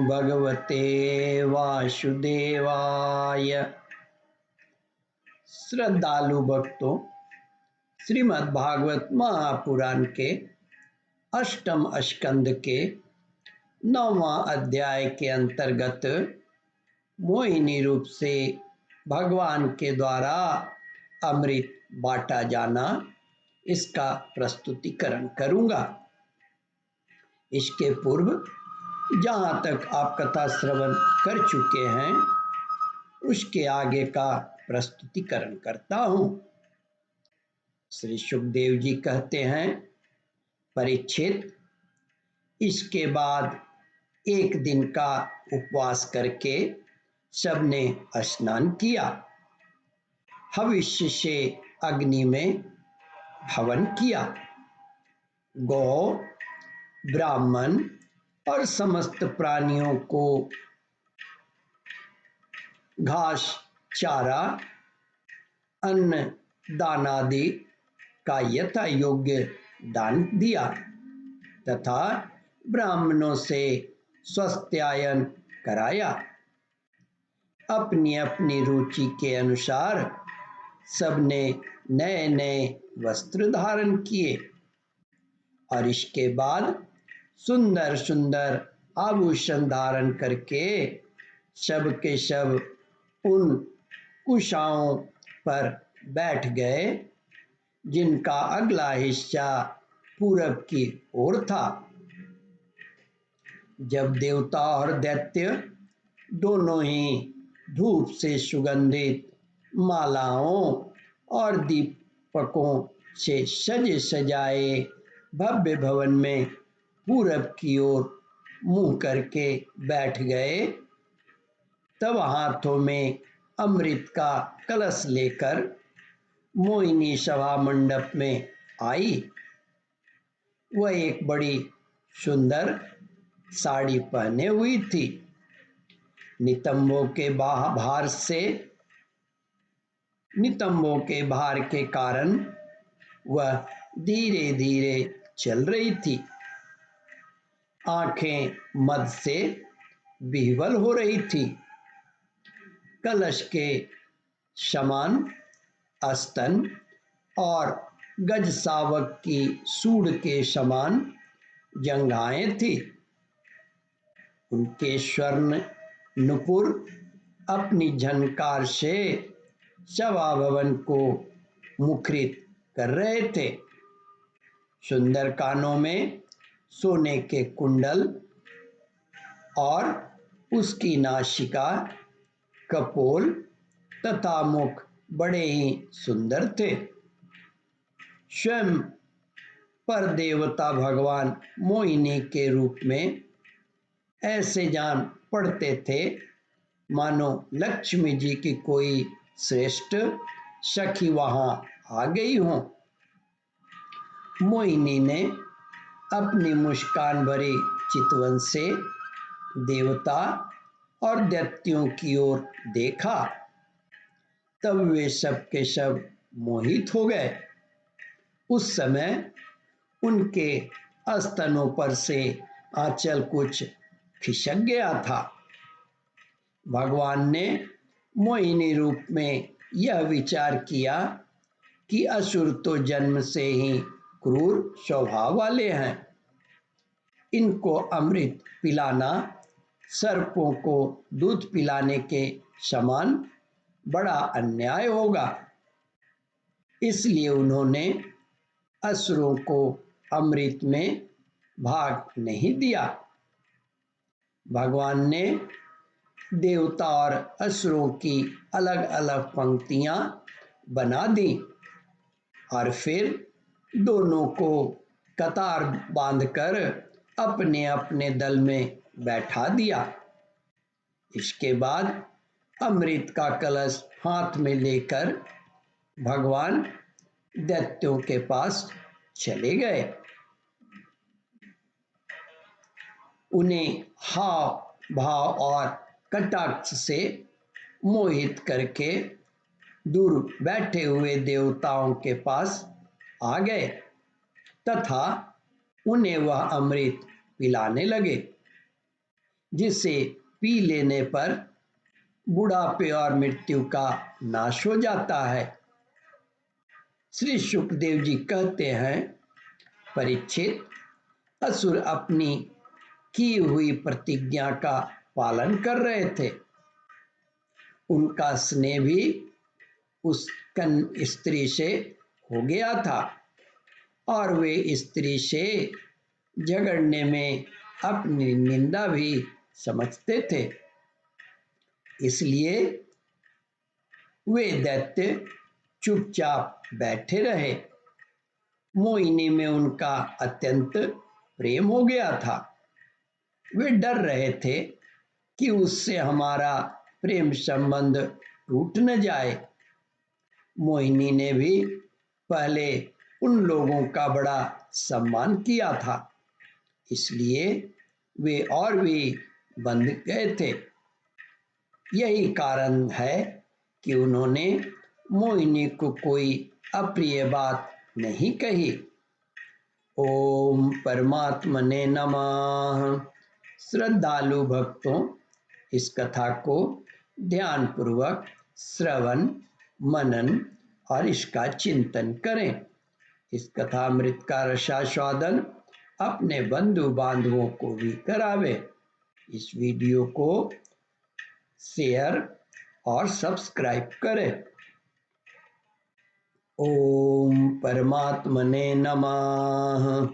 भगवते वासुदेवाय। श्रद्धालु भक्तों, श्रीमद् भागवत महापुराण के अष्टम स्कंद के 9वां अध्याय के अंतर्गत मोहिनी रूप से भगवान के द्वारा अमृत बांटा जाना, इसका प्रस्तुतिकरण करूंगा। इसके पूर्व जहाँ तक आप कथा श्रवण कर चुके हैं, उसके आगे का प्रस्तुतिकरण करता हूँ। श्री सुखदेव जी कहते हैं, परीक्षित, इसके बाद एक दिन का उपवास करके सबने स्नान किया, हविष्य से अग्नि में हवन किया, गौ, ब्राह्मण और समस्त प्राणियों को घास, चारा, अन्न, दानादि का यथा योग्य दान दिया तथा ब्राह्मणों से स्वास्थ्यायन कराया। अपनी अपनी रुचि के अनुसार सबने नए नए वस्त्र धारण किए और इसके बाद सुंदर सुंदर आभूषण धारण करके सब के सब उन कुशाओं पर बैठ गए जिनका अगला हिस्सा पूरब की ओर था। जब देवता और दैत्य दोनों ही धूप से सुगंधित मालाओं और दीपकों से सजे सजाए भव्य भवन में पूरब की ओर मुंह करके बैठ गए, तब हाथों में अमृत का कलश लेकर मोहिनी सभा मंडप में आई। वह एक बड़ी सुंदर साड़ी पहने हुई थी। नितंबों के भार के कारण वह धीरे धीरे चल रही थी। आंखें मद से विह्वल हो रही थी। कलश के समान स्तन और गज शावक की सूंड के समान जंघाएं थी। उनके स्वर्ण नुपुर अपनी झनकार से सभा भवन को मुखरित कर रहे थे। सुंदर कानों में सोने के कुंडल और उसकी नासिका, कपोल तथा मुख बड़े ही सुंदर थे। स्वयं पर देवता भगवान मोहिनी के रूप में ऐसे जान पड़ते थे मानो लक्ष्मी जी की कोई श्रेष्ठ सखी वहां आ गई हो। मोहिनी ने अपनी मुस्कान भरी चितवन से देवता और दैत्यों की ओर देखा, तब वे सब के सब मोहित हो गए। उस समय उनके स्तनों पर से आंचल कुछ खिसक गया था। भगवान ने मोहिनी रूप में यह विचार किया कि असुर तो जन्म से ही क्रूर स्वभाव वाले हैं। इनको अमृत पिलाना सर्पों को दूध पिलाने के समान बड़ा अन्याय होगा। इसलिए उन्होंने असुरों को अमृत में भाग नहीं दिया। भगवान ने देवता और असुरों की अलग अलग पंक्तियां बना दी और फिर दोनों को कतार बांधकर अपने अपने दल में बैठा दिया। इसके बाद अमृत का कलश हाथ में लेकर भगवान दैत्यों के पास चले गए। उन्हें हाव भाव और कटाक्ष से मोहित करके दूर बैठे हुए देवताओं के पास आ गए तथा उन्हें वह अमृत पिलाने लगे। जिसे पी लेने पर बुढ़ापे और मृत्यु का नाश हो जाता है। श्री शुकदेव जी कहते हैं, परीक्षित, असुर अपनी की हुई प्रतिज्ञा का पालन कर रहे थे। उनका स्नेह भी उस कन्या स्त्री से हो गया था और वे स्त्री से झगड़ने में अपनी निंदा भी समझते थे। इसलिए वे दैत्य चुपचाप बैठे रहे। मोहिनी में उनका अत्यंत प्रेम हो गया था। वे डर रहे थे कि उससे हमारा प्रेम संबंध टूट न जाए। मोहिनी ने भी पहले उन लोगों का बड़ा सम्मान किया था, इसलिए वे और भी बंध गए थे। यही कारण है कि उन्होंने मोहिनी को कोई अप्रिय बात नहीं कही। ओम परमात्मने नमः। श्रद्धालु भक्तों, इस कथा को ध्यान पूर्वक श्रवण, मनन और इसका चिंतन करें। इस कथामृत का रसास्वादन अपने बंधु बांधवों को भी करावे। इस वीडियो को शेयर और सब्सक्राइब करें। ओम परमात्मने नमः।